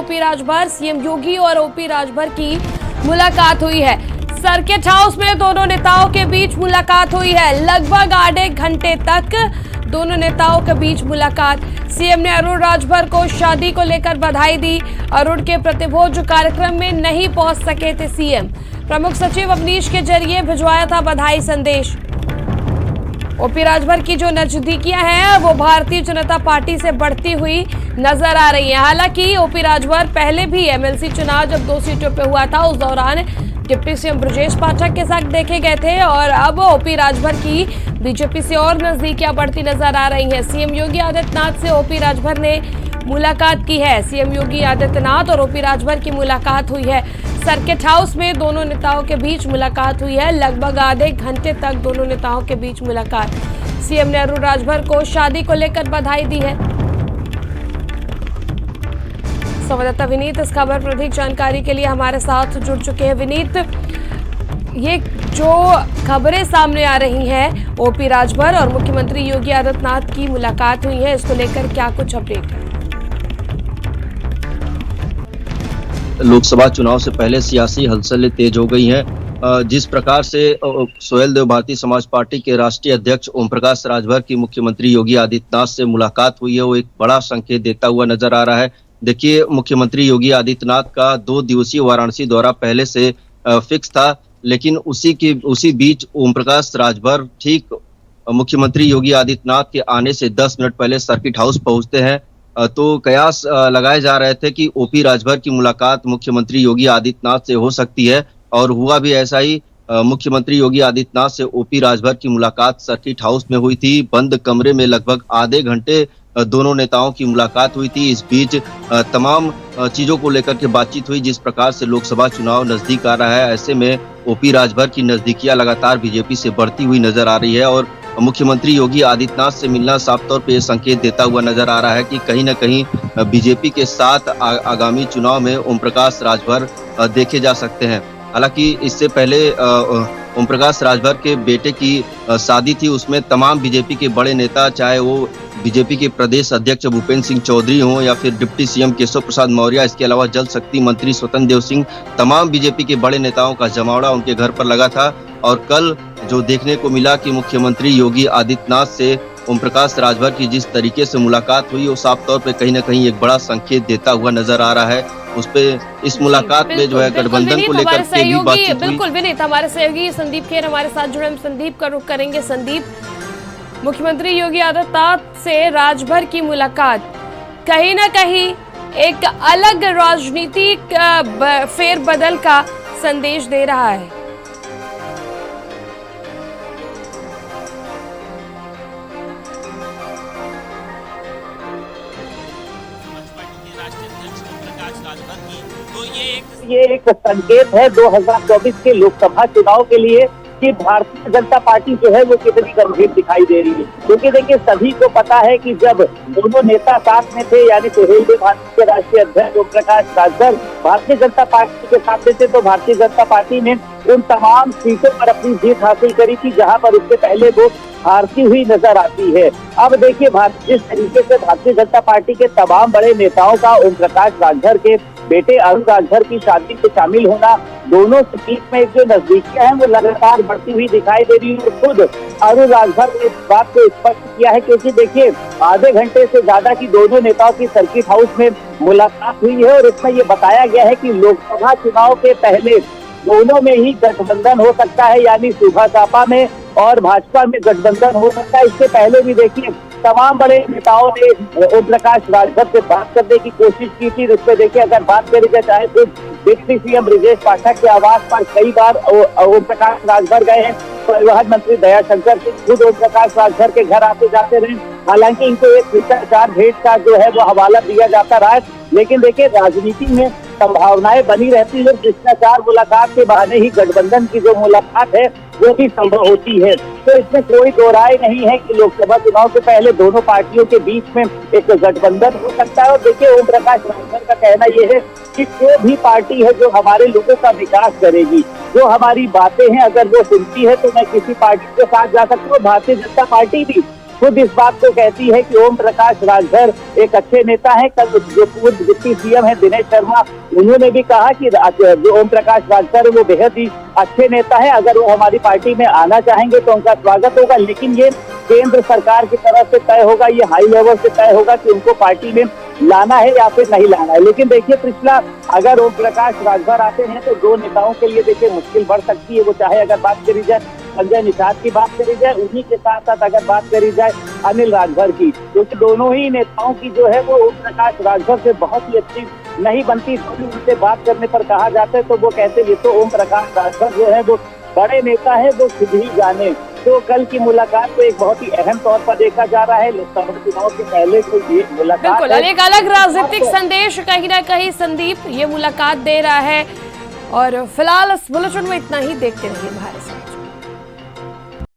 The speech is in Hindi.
ओपी राजभर। सीएम योगी और ओपी राजभर की मुलाकात हुई है। सर्किट हाउस में दोनों नेताओं के बीच मुलाकात हुई है। लगभग आधे घंटे तक दोनों नेताओं के बीच मुलाकात। सीएम ने अरुण राजभर को शादी को लेकर बधाई दी। अरुण के प्रतिभोज कार्यक्रम में नहीं पहुंच सके थे सीएम। प्रमुख सचिव अवनीश के जरिए भिजवाया था बधाई संदेश। ओपी राजभर की जो नजदीकियां हैं वो भारतीय जनता पार्टी से बढ़ती हुई नजर आ रही हैं। हालांकि ओपी राजभर पहले भी एमएलसी चुनाव जब 2 सीटों पे हुआ था उस दौरान डिप्टी सीएम ब्रजेश पाठक के साथ देखे गए थे और अब ओपी राजभर की बीजेपी से और नजदीकियां बढ़ती नजर आ रही हैं। सीएम योगी आदित्यनाथ से ओपी राजभर ने मुलाकात की है। सीएम योगी आदित्यनाथ और ओपी राजभर की मुलाकात हुई है। सर्किट हाउस में दोनों नेताओं के बीच मुलाकात हुई है। लगभग आधे घंटे तक दोनों नेताओं के बीच मुलाकात। सीएम ने अरुण राजभर को शादी को लेकर बधाई दी है। संवाददाता विनीत इस खबर पर अधिक जानकारी के लिए हमारे साथ जुड़ चुके हैं। विनीत, ये जो खबरें सामने आ रही हैं ओपी राजभर और मुख्यमंत्री योगी आदित्यनाथ की मुलाकात हुई है, इसको लेकर क्या कुछ अपडेट है? लोकसभा चुनाव से पहले सियासी हलचलें तेज हो गई हैं। जिस प्रकार से सोहेल देव भारतीय समाज पार्टी के राष्ट्रीय अध्यक्ष ओम प्रकाश राजभर की मुख्यमंत्री योगी आदित्यनाथ से मुलाकात हुई है, वो एक बड़ा संकेत देता हुआ नजर आ रहा है। देखिए, मुख्यमंत्री योगी आदित्यनाथ का 2 दिवसीय वाराणसी दौरा पहले से फिक्स था, लेकिन उसी बीच ओम प्रकाश राजभर ठीक मुख्यमंत्री योगी आदित्यनाथ के आने से 10 मिनट पहले सर्किट हाउस पहुंचते हैं। तो कयास लगाए जा रहे थे कि ओपी राजभर की मुलाकात मुख्यमंत्री योगी आदित्यनाथ से हो सकती है और हुआ भी ऐसा ही। मुख्यमंत्री योगी आदित्यनाथ से ओपी राजभर की मुलाकात सर्किट हाउस में हुई थी। बंद कमरे में लगभग आधे घंटे दोनों नेताओं की मुलाकात हुई थी। इस बीच तमाम चीजों को लेकर के बातचीत हुई। जिस प्रकार से लोकसभा चुनाव नजदीक आ रहा है, ऐसे में ओपी राजभर की नजदीकियां लगातार बीजेपी से बढ़ती हुई नजर आ रही है और मुख्यमंत्री योगी आदित्यनाथ से मिलना साफ तौर पे संकेत देता हुआ नजर आ रहा है कि कहीं न कहीं बीजेपी के साथ आगामी चुनाव में ओम प्रकाश राजभर देखे जा सकते हैं। हालांकि इससे पहले ओम प्रकाश राजभर के बेटे की शादी थी, उसमें तमाम बीजेपी के बड़े नेता, चाहे वो बीजेपी के प्रदेश अध्यक्ष भूपेंद्र सिंह चौधरी हों या फिर डिप्टी सीएम केशव प्रसाद मौर्य, इसके अलावा जल शक्ति मंत्री स्वतंत्र देव सिंह, तमाम बीजेपी के बड़े नेताओं का जमावड़ा उनके घर पर लगा था। और कल जो देखने को मिला कि मुख्यमंत्री योगी आदित्यनाथ से ओम प्रकाश राजभर की जिस तरीके से मुलाकात हुई, वो साफ तौर पे कहीं ना कहीं एक बड़ा संकेत देता हुआ नजर आ रहा है। उस पे इस मुलाकात में जो है गठबंधन को लेकर के भी बातचीत हुई। बिल्कुल विनीत, हमारे सहयोगी संदीप खेर हमारे साथ जुड़े, हम संदीप का रुख करेंगे। संदीप, मुख्यमंत्री योगी आदित्यनाथ से राजभर की मुलाकात कहीं ना कहीं एक अलग राजनीतिक फेरबदल का संदेश दे रहा है। ये एक संकेत है 2024 के लोकसभा चुनाव के लिए कि भारतीय जनता पार्टी जो है वो कितनी गंभीर दिखाई दे रही है। क्योंकि देखिए, सभी को पता है कि जब दोनों नेता साथ में थे, यानी सोहेल देव भारती के राष्ट्रीय अध्यक्ष ओम प्रकाश राजभर भारतीय जनता पार्टी के साथ थे, तो भारतीय जनता पार्टी ने उन तमाम सीटों पर अपनी जीत हासिल करी थी जहां पर उससे पहले वो हारती हुई नजर आती है। अब देखिए, जिस तरीके से भारतीय जनता पार्टी के तमाम बड़े नेताओं का ओम प्रकाश राजभर के बेटे अरुण राजभर की शादी में शामिल होना, दोनों के बीच में एक जो नजदीकियां हैं वो लगातार बढ़ती हुई दिखाई दे रही है। खुद अरुण राजभर ने इस बात को स्पष्ट किया है, क्योंकि देखिए, आधे घंटे से ज्यादा की दोनों नेताओं की सर्किट हाउस में मुलाकात हुई है और इसमें ये बताया गया है कि लोकसभा चुनाव के पहले दोनों में ही गठबंधन हो सकता है, यानी सुभा सापा में और भाजपा में गठबंधन हो सकता है। इससे पहले भी देखिए, तमाम बड़े नेताओं ने ओम प्रकाश राजभर से बात करने की कोशिश की थी। उसमें देखिए, अगर बात करें चाहे तो डिप्टी सीएम ब्रजेश पाठक के आवास पर कई बार ओम प्रकाश राजभर गए हैं। परिवहन मंत्री दयाशंकर सिंह खुद ओम प्रकाश राजभर के घर आते जाते रहे। हालांकि इनको एक शिष्टाचार भेंट का जो है वो हवाला दिया जाता रहा है, लेकिन देखिए, राजनीति में संभावनाएं बनी रहती है। शिष्टाचार मुलाकात के बहाने ही गठबंधन की जो मुलाकात है वो भी संभव होती है। तो इसमें कोई दो राय नहीं है कि लोकसभा चुनाव से पहले दोनों पार्टियों के बीच में एक गठबंधन हो सकता है। और देखिए, ओम प्रकाश राजभर का कहना यह है कि जो भी पार्टी है जो हमारे लोगों का विकास करेगी, जो हमारी बातें हैं अगर वो सुनती है, तो मैं किसी पार्टी के साथ जा सकता हूँ। भारतीय जनता पार्टी भी खुद इस बात को कहती है कि ओम प्रकाश राजभर एक अच्छे नेता है। कल जो पूर्व डिप्टी सीएम है दिनेश शर्मा, उन्होंने भी कहा कि जो ओम प्रकाश राजभर वो बेहद ही अच्छे नेता है, अगर वो हमारी पार्टी में आना चाहेंगे तो उनका स्वागत होगा, लेकिन ये केंद्र सरकार की तरफ से तय होगा, ये हाई लेवल से तय होगा कि उनको पार्टी में लाना है या फिर नहीं लाना है। लेकिन देखिए पिछला, अगर ओम प्रकाश राजभर आते हैं तो दो नेताओं के लिए देखिए मुश्किल बढ़ सकती है। वो चाहे अगर बात करी जाए संजय निषाद की बात करी जाए, उन्हीं के साथ साथ अगर बात करी जाए अनिल राजभर की, क्योंकि दोनों ही नेताओं की जो है वो ओम प्रकाश राजभर से बहुत ही अच्छी नहीं बनती। उनसे बात करने पर कहा जाता है तो वो कहते ये तो ओम प्रकाश राजभर जो है वो बड़े नेता है, वो खुद ही जाने। तो कल की मुलाकात को एक बहुत ही अहम तौर पर देखा जा रहा है। लोकसभा चुनाव से पहले कोई ये मुलाकात, बिल्कुल एक अलग राजनीतिक संदेश कहीं ना कहीं संदीप ये मुलाकात दे रहा है। और फिलहाल इस बुलेटिन में इतना ही। देखते रहिए भारत।